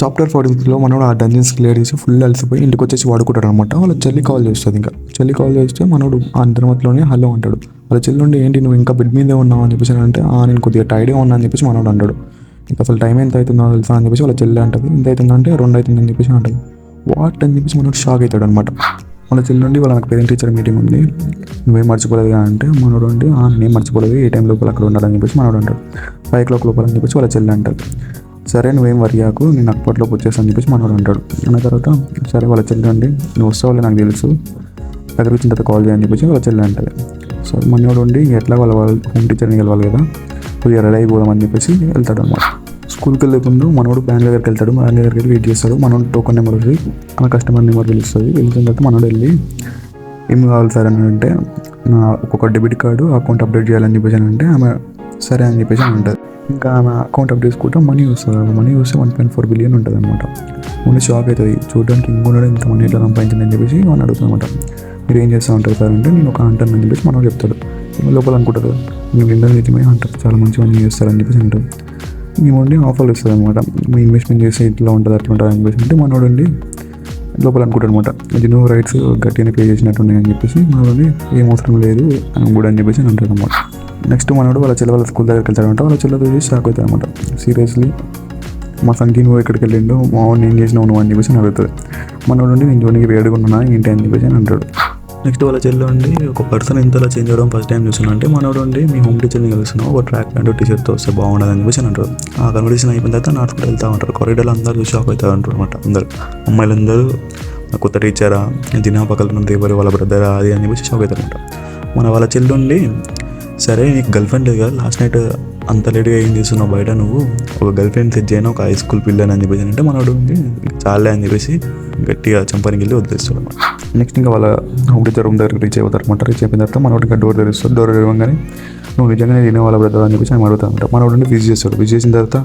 Chapter 46లో మనోడు ఆ dungeons clear చేసి ఫుల్ అలసిపోయి ఇంటికి వచ్చేసి వాడుకుంటాడు అనమాట. వాళ్ళ చెల్లి కాల్ చేస్తుంది. ఇంకా చెల్లి కాల్ చేస్తే మనోడు ఆ అంతర్మతలోనే హలో అంటాడు. వాళ్ళ చెల్లి ఉండి ఏంటి నువ్వు ఇంకా బెడ్ మీదే ఉన్నావు అని చెప్పేసి అంటే నేను కొద్దిగా టైడ్గా ఉన్నా అని చెప్పేసి మనోడు అంటాడు. ఇంకా అసలు టైం ఎంత అవుతుందో తెలుసా అని చెప్పేసి వాళ్ళ చెల్లి అంటది. ఎంత అవుతుందంటే 2 అవుతుంది అని చెప్పేసి అంటది. వాట్ అని చెప్పేసి మనోడు షాక్ అవుతాడు అనమాట. వాళ్ళ చెల్లి నుండి వాళ్ళ నాకు పేరెంట్ టీచర్ మీటింగ్ ఉంది, నువ్వేం మర్చిపోలేదు అంటే మనోడు ఉండి నేను మర్చిపోలేదు, ఏ టైం లోపల అక్కడ ఉండాలని చెప్పేసి మనోడు అంటాడు. 5 o'clock లోపల అని చెప్పేసి వాళ్ళ చెల్లి అంటారు. సరే నువ్వేం వరియాకు, నేను అప్పట్లోకి వచ్చేసాను అని చెప్పేసి మనోడు అంటాడు. అన్న తర్వాత సరే వాళ్ళ చెల్లి అండి నువ్వు వస్తావులే నాకు తెలుసు, దగ్గర వచ్చిన తర్వాత కాల్ చేయని చెప్పేసి వాళ్ళ చెల్లి అంటుంది. సో మనోడు ఉండి ఎట్లా వాళ్ళ హోమ్ టీచర్ని కలవాలి కదా, కొద్దిగా రెడీ అయిపోదామని చెప్పేసి వెళ్తాడు అనమాట. స్కూల్కి వెళ్ళే ముందు మనోడు బ్యాంక్ దగ్గరికి వెళ్తాడు. బ్యాంక్ దగ్గరికి వెళ్ళి వెయిట్ చేస్తాడు. మనోడు టోకన్ నెంబర్ వస్తుంది, ఆ కస్టమర్ నెంబర్ పిలుస్తుంది. పిలిచిన తర్వాత మనోడు వెళ్ళి ఏం కావాలి సార్ అని అంటే నా ఒక్కొక్క డెబిట్ కార్డు అకౌంట్ అప్డేట్ చేయాలని చెప్పేసి అని అంటే ఆమె సరే అని చెప్పేసి అని ఉంటుంది. ఇంకా ఆమె అకౌంట్ అప్డేట్ చేసుకుంటే మనీ వస్తుంది. మనీ వస్తే 1.4 billion ఉంటుంది అనమాట. ముందు షాక్ అవుతుంది, చూడడానికి ఇంకొన్నాడు ఇంత మనీ ఎట్లా సంపాదించిందని చెప్పేసి మనం అడుగుతుంది అనమాట. మీరు ఏం చేస్తూ ఉంటారు సార్ అంటే నేను ఒక హంటర్ అని చెప్పేసి మనం చెప్తాడు. లోపల అనుకుంటారు మేము వింటర్ నిజమే హంటర్ చాలా మంచి మనీ చేస్తారని చెప్పేసి అంటారు. మేము ఉండి ఆఫర్లు ఇస్తుంది అనమాట, మీ ఇన్వెస్ట్మెంట్ చేస్తే ఇట్లా ఉంటుంది అట్లా ఉంటుంది అని చెప్పేసి అంటే మనోడు ఉండి లోపల అనుకుంటాడు అనమాట. ఇది నువ్వు రైట్స్ గట్టిగా పే చేసినట్టు ఉన్నాయని చెప్పేసి మనోడు ఏం అవసరం లేదు కూడా అని చెప్పేసి అంటాడు అనమాట. నెక్స్ట్ మనోడు వాళ్ళ చెల్లె వాళ్ళ స్కూల్ దగ్గరికి వెళ్తాడంట. వాళ్ళ చెల్లెతో చూసి షాక్ అవుతాయి అనమాట. సీరియస్లీ మా సంఖ్య నువ్వు ఎక్కడికి వెళ్ళిండు, మా నేను చేసినావు నువ్వు అని చెప్పేసి అని అడుగుతుంది. మనోడు ఉండి నేను జోనికి వేడుకున్నానా ఏంటి అని చెప్పేసి అని అంటాడు. నెక్స్ట్ వాళ్ళ చెల్లి ఉండి ఒక పర్సన్ ఇంతలా చేంజ్ అవ్వడం ఫస్ట్ టైం చూస్తున్నా అంటే మనోడు ఉండి మీ హోమ్ టీచర్ని కలుస్తున్నావు, ఒక ట్రాక్ ప్యాంట్ టీషర్ట్తో వస్తే బాగుండదు అని చెప్పేసి అంటారు. ఆ కన్వర్సేషన్ అయిపోయిన తర్వాత నడుచుకుంటూ వెళ్తూ ఉంటారు. కారిడార్లో అందరూ చూసి షాక్ అవుతారు అంటారు అనమాట. అందరూ అమ్మాయిలందరూ కొత్త టీచరా, దినా పక్కన దేవరు వాళ్ళ బ్రదరా అది అని చెప్పేసి షాక్ అవుతారు అనమాట. వాళ్ళ చెల్లి ఉండి సరే నీకు గర్ల్ ఫ్రెండ్ లేదు కదా, లాస్ట్ నైట్ అంత లేట్గా ఏం చేస్తున్నావు బయట, నువ్వు ఒక గర్ల్ ఫ్రెండ్ సెట్ చేయను ఒక హై స్కూల్ పిల్లని అని చెప్పేసి అంటే మనోడు చాలే అని చెప్పేసి గట్టిగా చంపనికి వెళ్ళి వదిలేస్తాడు అనమాట. నెక్స్ట్ ఇంకా వాళ్ళ హోమ్ టీచర్ రూమ్ దగ్గరికి రీచ్ అవుతారు అనమాట. రీచ్ అయిపోయిన తర్వాత మనోడు ఇంకా డోర్ తెరుస్తాడు. డోర్ తెరవగానే నువ్వు నిజంగానే తినే వాళ్ళ బ్రదర్ అని చెప్పేసి ఆయన అడుగుతాను అనమాట. మనోడు విజిట్ చేస్తాడు. విజిట్ చేసిన తర్వాత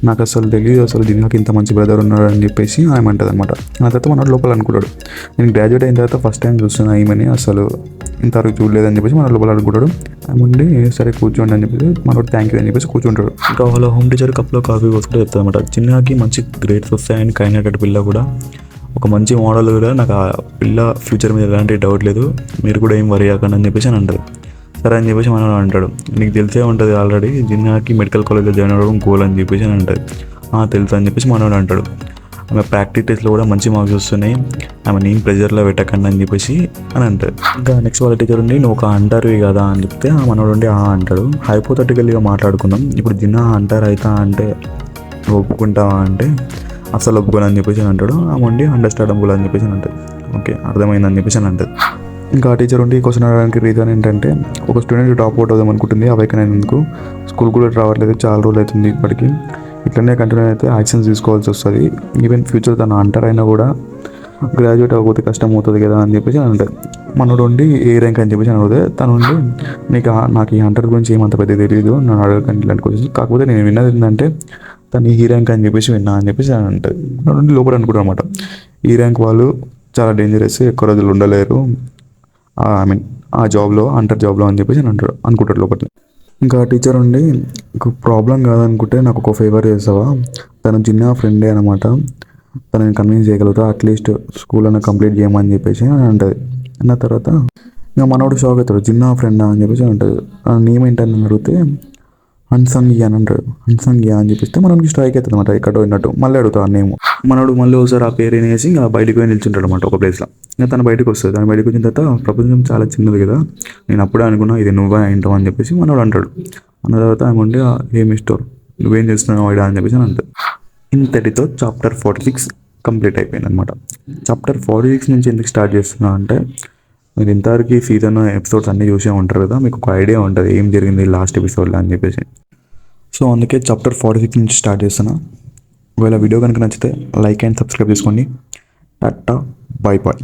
నాకు అసలు తెలియదు అసలు దీనికి ఇంత మంచి బ్రదర్ ఉన్నాడు అని చెప్పేసి ఆయన అంటుంది అనమాట. ఆ తర్వాత మనోడు లోపల అనుకుంటాడు నేను గ్రాడ్యుయేట్ అయిన తర్వాత ఫస్ట్ టైం చూస్తున్నా ఈమెని, అసలు ఇంతవరకు చూడలేదని చెప్పేసి మన లోపల అనుకుంటాడు. ఆయన ఉండి సరే కూర్చోండి అని చెప్పేసి మనోడు థ్యాంక్ యూ అని చెప్పేసి కూర్చుంటాడు. ఇంకా వాళ్ళ హోమ్ టీచర్ కప్లో కాఫీ పోసుకుంటే చెప్తాడు అనమాట. చిన్నకి మంచి గ్రేడ్స్ వస్తాయని కైనటువంటి పిల్ల కూడా ఒక మంచి మోడల్ కూడా, నాకు ఆ పిల్ల ఫ్యూచర్ మీద ఎలాంటి డౌట్ లేదు, మీరు కూడా ఏం వరి అవ్వకండి అని చెప్పేసి అని అంటారు. సరే అని చెప్పేసి మనం అంటాడు. నీకు తెలిసే ఉంటుంది ఆల్రెడీ జిన్నాకి మెడికల్ కాలేజ్లో జాయిన్ అవ్వడం గోల్ అని చెప్పేసి అని అంటుంది. తెలుసు అని చెప్పేసి మనోడు అంటాడు. ఆమె ప్రాక్టీస్ టెస్ట్లో కూడా మంచి మార్క్స్ వస్తున్నాయి, ఆమె నేను ప్రెజర్లో పెట్టకండి అని చెప్పేసి అని అంటాడు. ఇంకా నెక్స్ట్ వాళ్ళ టీచర్ ఉండి నువ్వు ఒక అంటారువి కదా అని చెప్తే మనోడు ఉండి అంటాడు. హైపోథెటికల్గా మాట్లాడుకుందాం, ఇప్పుడు జిన్నా అంటారు అవుతా అంటే ఒప్పుకుంటావా అంటే అసలు ఒప్పుకోను అని చెప్పేసి అని అంటాడు. ఆమె ఉండి అండర్స్టాండబుల్ అని చెప్పేసి అని అంటుంది. ఓకే అర్థమైందని చెప్పేసి అని అంటుంది. ఇంకా టీచర్ ఉండి క్వశ్చన్ అడగడానికి రీజన్ ఏంటంటే ఒక స్టూడెంట్ టాప్ అవుట్ అవుదాం అనుకుంటుంది, అవేకనైనందుకు స్కూల్ కూడా రావట్లేదు, చాలా రోజులు అవుతుంది, ఇప్పటికీ ఇట్లనే కంటిన్యూ అయితే యాక్షన్స్ తీసుకోవాల్సి వస్తుంది, ఈవెన్ ఫ్యూచర్ తను అంటర్ అయినా కూడా గ్రాడ్యుయేట్ అవ్వకపోతే కష్టం అవుతుంది కదా అని చెప్పేసి అని అంటారు. మనోడు ఉండి ఏ ర్యాంక్ అని చెప్పేసి అని అడిగితే తను ఉండి నాకు ఈ అంటర్ గురించి ఏమంత పెద్ద తెలియదు, నన్ను అడగకండి ఇలాంటి క్వశ్చన్స్, కాకపోతే నేను విన్నది ఏంటంటే తను ఈ ర్యాంక్ అని చెప్పేసి విన్నా అని చెప్పేసి అని అంటుంది. మనోడు లోపల అనుకుంటారు అనమాట, ఈ ర్యాంక్ వాళ్ళు చాలా డేంజరస్, ఎక్కువ రోజులు ఉండలేరు ఆ జాబ్లో అంటర్ జాబ్లో అని చెప్పేసి అని అనుకుంటాడు లోపల. ఇంకా టీచర్ ఉండి ప్రాబ్లం కాదనుకుంటే నాకు ఒక ఫేవర్ చేస్తావా, తను జిన్నా ఫ్రెండే అనమాట, తనని కన్విన్స్ చేయగలుగుతా, అట్లీస్ట్ స్కూల్ అన్న కంప్లీట్ చేయమని చెప్పేసి అని అంటుంది. అన్న తర్వాత ఇంకా మనోడు షాక్ అవుతాడు, జిన్నా ఫ్రెండా అని చెప్పేసి అంటుంది. నేమ్ ఏంటని అడిగితే హన్సంగి అని అంటాడు. హన్సంగి అని చెప్పిస్తే మనకి స్ట్రైక్ అవుతుంది అనమాట, ఎక్కడో విన్నట్టు. మళ్ళీ అడుగుతాడు ఆ నేమ్. మనోడు మళ్ళీ ఒకసారి ఆ పేరు అనేసి ఇంకా బయటకు పోయి నిల్చుంటాడు అనమాట ఒక ప్లేస్లో. ఇంకా తను బయటకు వస్తుంది. తను బయటకు వచ్చిన తర్వాత ప్రపంచం చాలా చిన్నది కదా, నేను అప్పుడే అనుకున్నా ఇది నువ్వే ఏంటో అని చెప్పేసి మనోడు అంటాడు. అన్న తర్వాత ఆమె ఉండి ఏ మిస్టర్ నువ్వేం చేస్తున్నావు ఐడా అని చెప్పేసి అని అంటాడు. ఇంతటితో చాప్టర్ 46 కంప్లీట్ అయిపోయింది అనమాట. చాప్టర్ 46 నుంచి ఎందుకు స్టార్ట్ చేస్తున్నా అంటే మీరు ఇంతవరకు సీజన్ ఎపిసోడ్స్ అన్నీ చూసే ఉంటారు కదా, మీకు ఒక ఐడియా ఉంటుంది ఏం జరిగింది లాస్ట్ ఎపిసోడ్లో అని చెప్పేసి. సో అందుకే చాప్టర్ 46 నుంచి స్టార్ట్ చేస్తున్నా. ఒకవేళ వీడియో కనుక నచ్చితే లైక్ అండ్ సబ్స్క్రైబ్ చేసుకోండి. Tata bye bye.